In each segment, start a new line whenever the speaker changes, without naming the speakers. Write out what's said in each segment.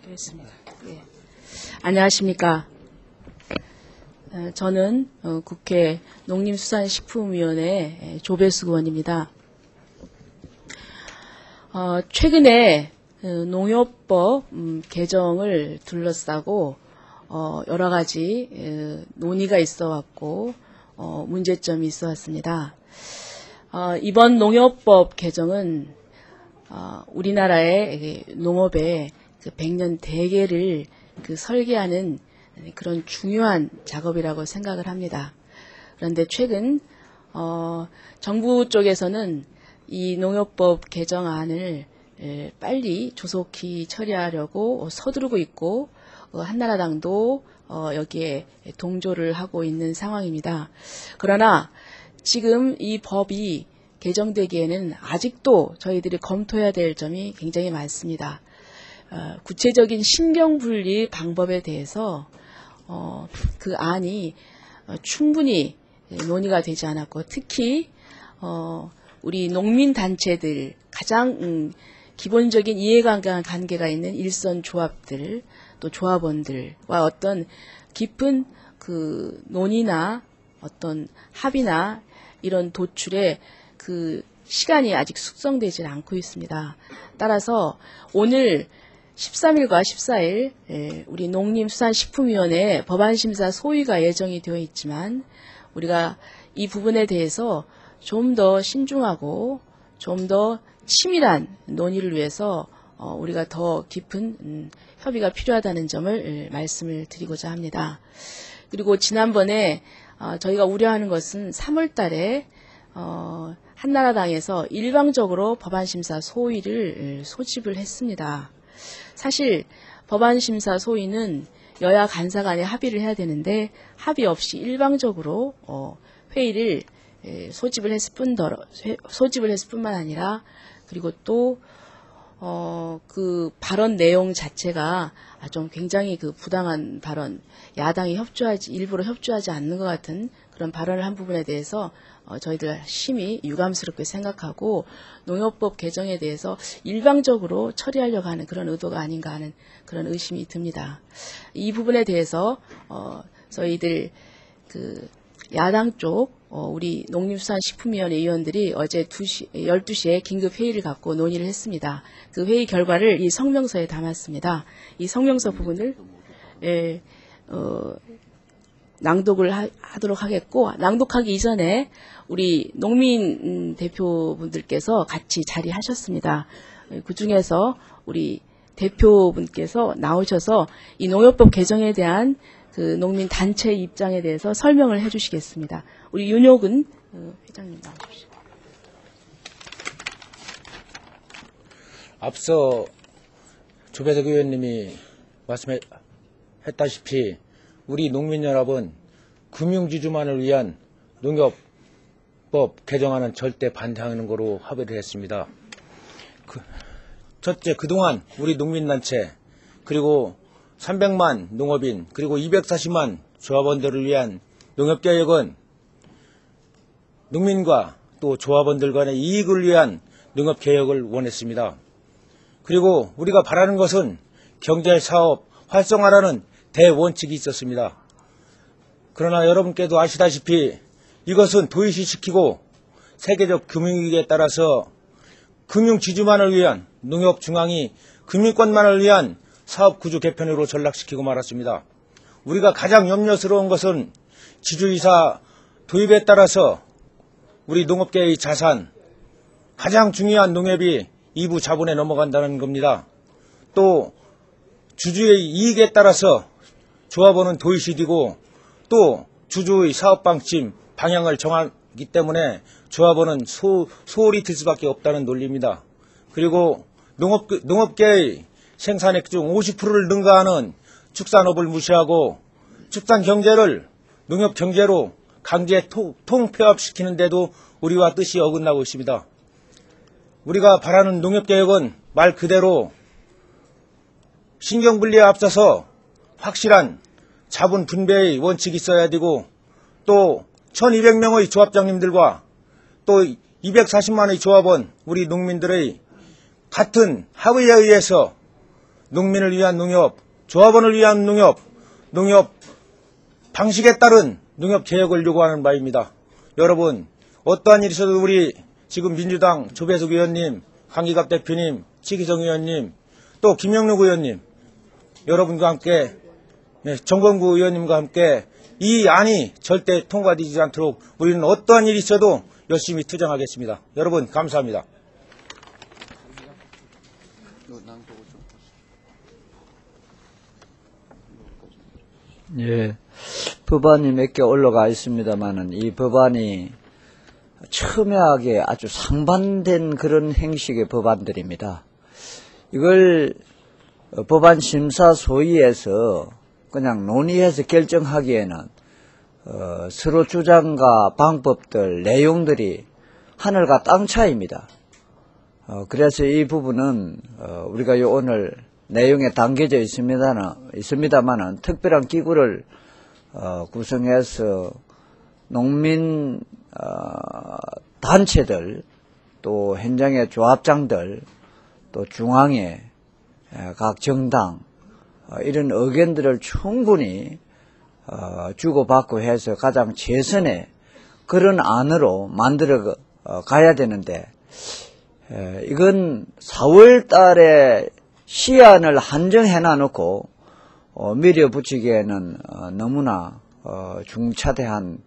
됐습니다. 예. 안녕하십니까. 저는 국회 농림수산식품위원회 조배수 의원입니다. 최근에 농협법 개정을 둘러싸고 여러 가지 논의가 있어 왔고 문제점이 있어 왔습니다. 이번 농협법 개정은 우리나라의 농업의 그 100년 대계를 설계하는 그런 중요한 작업이라고 생각을 합니다. 그런데 최근 정부 쪽에서는 이 농협법 개정안을 빨리 조속히 처리하려고 서두르고 있고 한나라당도 여기에 동조를 하고 있는 상황입니다. 그러나 지금 이 법이 개정되기에는 아직도 저희들이 검토해야 될 점이 굉장히 많습니다. 구체적인 신경분리 방법에 대해서 그 안이 충분히 논의가 되지 않았고, 특히 우리 농민단체들, 가장 기본적인 이해관계가 있는 일선 조합들, 또 조합원들과 어떤 깊은 그 논의나 어떤 합의나 이런 도출에 그 시간이 아직 숙성되지 않고 있습니다. 따라서 오늘 13일과 14일 우리 농림수산식품위원회 법안심사 소위가 예정이 되어 있지만, 우리가 이 부분에 대해서 좀 더 신중하고 좀 더 치밀한 논의를 위해서 우리가 더 깊은 협의가 필요하다는 점을 말씀을 드리고자 합니다. 그리고 지난번에 저희가 우려하는 것은 3월 달에 한나라당에서 일방적으로 법안심사 소위를 소집을 했습니다. 사실 법안심사 소위는 여야 간사 간에 합의를 해야 되는데 합의 없이 일방적으로 회의를 소집을 했을 뿐만 아니라, 그리고 또 그 발언 내용 자체가 좀 굉장히 그 부당한 발언, 야당이 일부러 협조하지 않는 것 같은 그런 발언을 한 부분에 대해서 저희들 심히 유감스럽게 생각하고, 농협법 개정에 대해서 일방적으로 처리하려고 하는 그런 의도가 아닌가 하는 그런 의심이 듭니다. 이 부분에 대해서 저희들 그 야당 쪽 우리 농림수산식품위원회 위원들이 어제 12시에 긴급 회의를 갖고 논의를 했습니다. 그 회의 결과를 이 성명서에 담았습니다. 이 성명서 부분을 낭독을 하도록 하겠고, 낭독하기 이전에 우리 농민 대표분들께서 같이 자리하셨습니다. 그 중에서 우리 대표분께서 나오셔서 이 농협법 개정에 대한 그 농민 단체 입장에 대해서 설명을 해주시겠습니다. 우리 윤효근 회장님 나오십시오.
앞서 조배석 의원님이 말씀했다시피 우리 농민연합은 금융지주만을 위한 농협법 개정안은 절대 반대하는 거로 합의를 했습니다. 첫째, 그동안 우리 농민단체, 그리고 300만 농업인, 그리고 240만 조합원들을 위한 농협개혁은 농민과 또 조합원들 간의 이익을 위한 농협개혁을 원했습니다. 그리고 우리가 바라는 것은 경제사업 활성화라는 대원칙이 있었습니다. 그러나 여러분께도 아시다시피 이것은 도외시시키고 세계적 금융위기에 따라서 금융지주만을 위한 농협중앙이 금융권만을 위한 사업구조 개편으로 전락시키고 말았습니다. 우리가 가장 염려스러운 것은 지주이사 도입에 따라서 우리 농업계의 자산, 가장 중요한 농협이 이부 자본에 넘어간다는 겁니다. 또 주주의 이익에 따라서 조합원은 도의시되고, 또 주주의 사업방침, 방향을 정하기 때문에 조합원은 소홀히 될 수밖에 없다는 논리입니다. 그리고 농업계의 생산액 중 50%를 능가하는 축산업을 무시하고 축산경제를 농협경제로 강제 통폐합시키는데도 우리와 뜻이 어긋나고 있습니다. 우리가 바라는 농협개혁은 말 그대로 신경분리에 앞서서 확실한 자본 분배의 원칙이 있어야 되고, 또 1200명의 조합장님들과 또 240만의 조합원, 우리 농민들의 같은 합의에 의해서 농민을 위한 농협, 조합원을 위한 농협, 농협 방식에 따른 농협 개혁을 요구하는 바입니다. 여러분, 어떠한 일이 있어도 우리 지금 민주당 조배숙 의원님, 강기갑 대표님, 치기정 의원님, 또 김영록 의원님, 여러분과 함께, 정건구 의원님과 함께 이 안이 절대 통과되지 않도록 우리는 어떠한 일이 있어도 열심히 투쟁하겠습니다. 여러분, 감사합니다.
예, 법안이 몇 개 올라가 있습니다만은 이 법안이 첨예하게 아주 상반된 그런 형식의 법안들입니다. 이걸 법안 심사 소위에서 그냥 논의해서 결정하기에는 서로 주장과 방법들, 내용들이 하늘과 땅 차이입니다. 그래서 이 부분은 우리가 오늘 내용에 담겨져 있습니다만은 특별한 기구를 구성해서 농민 단체들, 또 현장의 조합장들, 또 중앙의 각 정당 이런 의견들을 충분히 주고받고 해서 가장 최선의 그런 안으로 만들어 가야 되는데, 이건 4월 달에 시한을 한정해 놔놓고 밀어붙이기에는 너무나 중차대한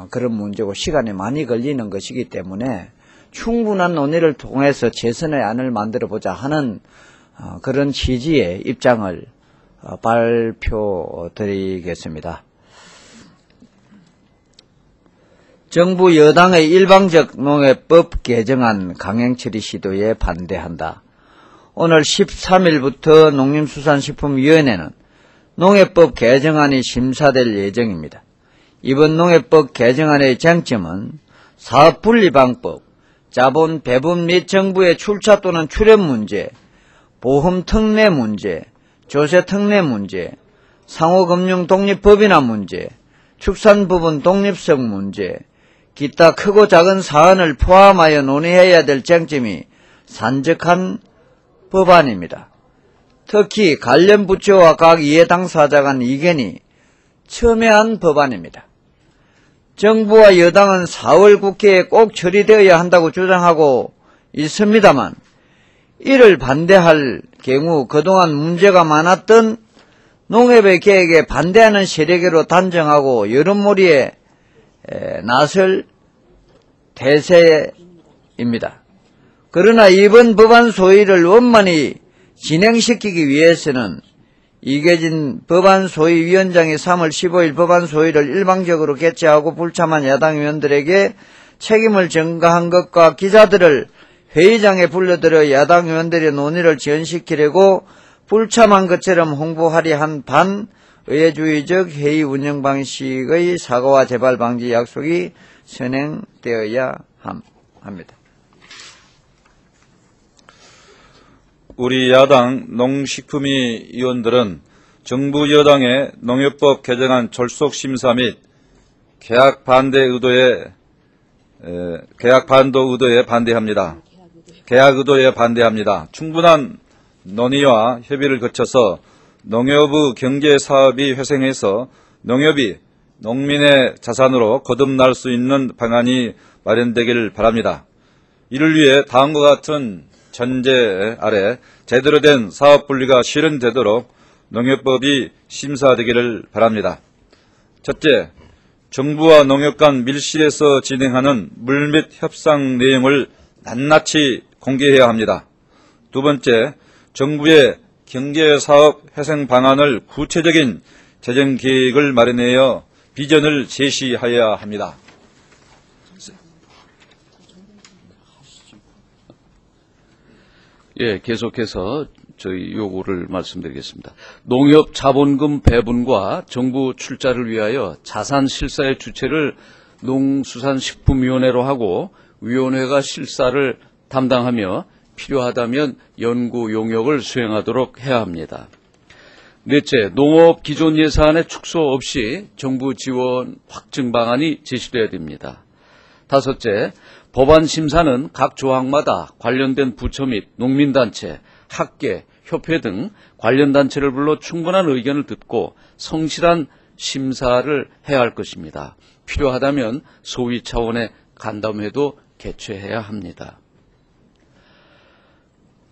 그런 문제고 시간이 많이 걸리는 것이기 때문에 충분한 논의를 통해서 최선의 안을 만들어보자 하는 그런 취지의 입장을 발표드리겠습니다. 정부 여당의 일방적 농협법 개정안 강행처리 시도에 반대한다. 오늘 13일부터 농림수산식품위원회는 농협법 개정안이 심사될 예정입니다. 이번 농협법 개정안의 쟁점은 사업분리방법, 자본 배분 및 정부의 출자 또는 출연 문제, 보험 특례 문제, 조세 특례 문제, 상호금융 독립법인화 문제, 축산부분 독립성 문제, 기타 크고 작은 사안을 포함하여 논의해야 될 쟁점이 산적한 법안입니다. 특히 관련 부처와 각 이해 당사자 간 이견이 첨예한 법안입니다. 정부와 여당은 4월 국회에 꼭 처리되어야 한다고 주장하고 있습니다만, 이를 반대할 경우 그동안 문제가 많았던 농협의 계획에 반대하는 세력으로 단정하고 여론몰이에 나설 대세입니다. 그러나 이번 법안 소위를 원만히 진행시키기 위해서는 이계진 법안소위위원장이 3월 15일 법안소위를 일방적으로 개최하고 불참한 야당 의원들에게 책임을 전가한 것과 기자들을 회의장에 불러들여 야당 의원들의 논의를 지연시키려고 불참한 것처럼 홍보하려 한 반의회주의적 회의 운영 방식의 사과와 재발 방지 약속이 선행되어야 합니다.
우리 야당 농식품위 의원들은 정부 여당의 농협법 개정안 졸속 심사 및 계약 반도 의도에 반대합니다. 충분한 논의와 협의를 거쳐서 농협의 경제 사업이 회생해서 농협이 농민의 자산으로 거듭날 수 있는 방안이 마련되길 바랍니다. 이를 위해 다음과 같은 전제 아래 제대로 된 사업 분리가 실현되도록 농협법이 심사되기를 바랍니다. 첫째, 정부와 농협 간 밀실에서 진행하는 물밑 협상 내용을 낱낱이 공개해야 합니다. 두 번째, 정부의 경제사업 회생 방안을 구체적인 재정 계획을 마련하여 비전을 제시해야 합니다.
예, 계속해서 저희 요구를 말씀드리겠습니다. 농협 자본금 배분과 정부 출자를 위하여 자산 실사의 주체를 농수산식품위원회로 하고 위원회가 실사를 담당하며 필요하다면 연구 용역을 수행하도록 해야 합니다. 넷째, 농업 기존 예산의 축소 없이 정부 지원 확증 방안이 제시돼야 됩니다. 다섯째, 법안 심사는 각 조항마다 관련된 부처 및 농민단체, 학계, 협회 등 관련 단체를 불러 충분한 의견을 듣고 성실한 심사를 해야 할 것입니다. 필요하다면 소위 차원의 간담회도 개최해야 합니다.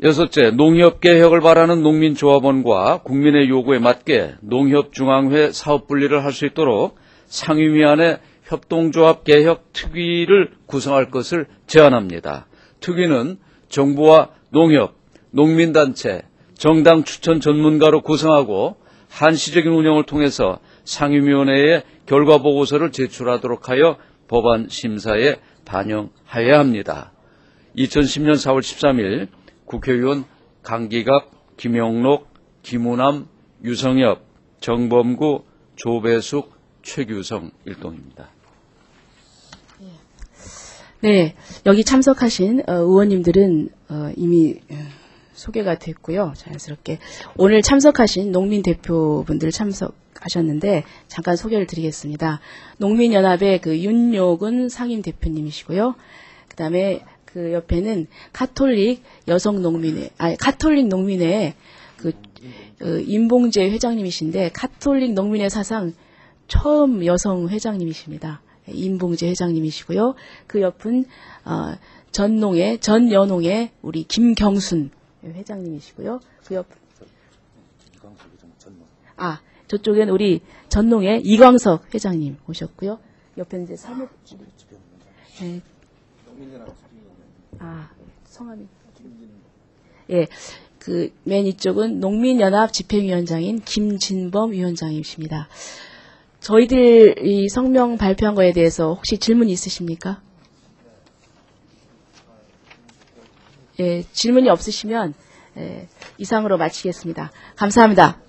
여섯째, 농협개혁을 바라는 농민조합원과 국민의 요구에 맞게 농협중앙회 사업분리를 할 수 있도록 상임위안에 협동조합 개혁 특위를 구성할 것을 제안합니다. 특위는 정부와 농협, 농민단체, 정당 추천 전문가로 구성하고 한시적인 운영을 통해서 상임위원회에 결과보고서를 제출하도록 하여 법안 심사에 반영하여야 합니다. 2010년 4월 13일 국회의원 강기갑, 김영록, 김우남, 유성엽, 정범구, 조배숙, 최규성 일동입니다.
네, 여기 참석하신 의원님들은 이미 소개가 됐고요. 자연스럽게 오늘 참석하신 농민 대표분들 참석하셨는데 잠깐 소개를 드리겠습니다. 농민연합의 그 윤요근 상임 대표님이시고요. 그다음에 그 옆에는 카톨릭 농민회 그 임봉재 회장님이신데 카톨릭 농민회 사상 처음 여성 회장님이십니다. 임봉재 회장님이시고요. 그 옆은 전연홍의 우리 김경순 회장님이시고요. 그 옆 저쪽엔 우리 전농의 이광석 회장님 오셨고요. 옆에는 이제 사무 네. 성함이 예, 그 맨 이쪽은 농민연합 집행위원장인 김진범 위원장이십니다. 저희들 이 성명 발표한 거에 대해서 혹시 질문 있으십니까? 예, 질문이 없으시면 이상으로 마치겠습니다. 감사합니다.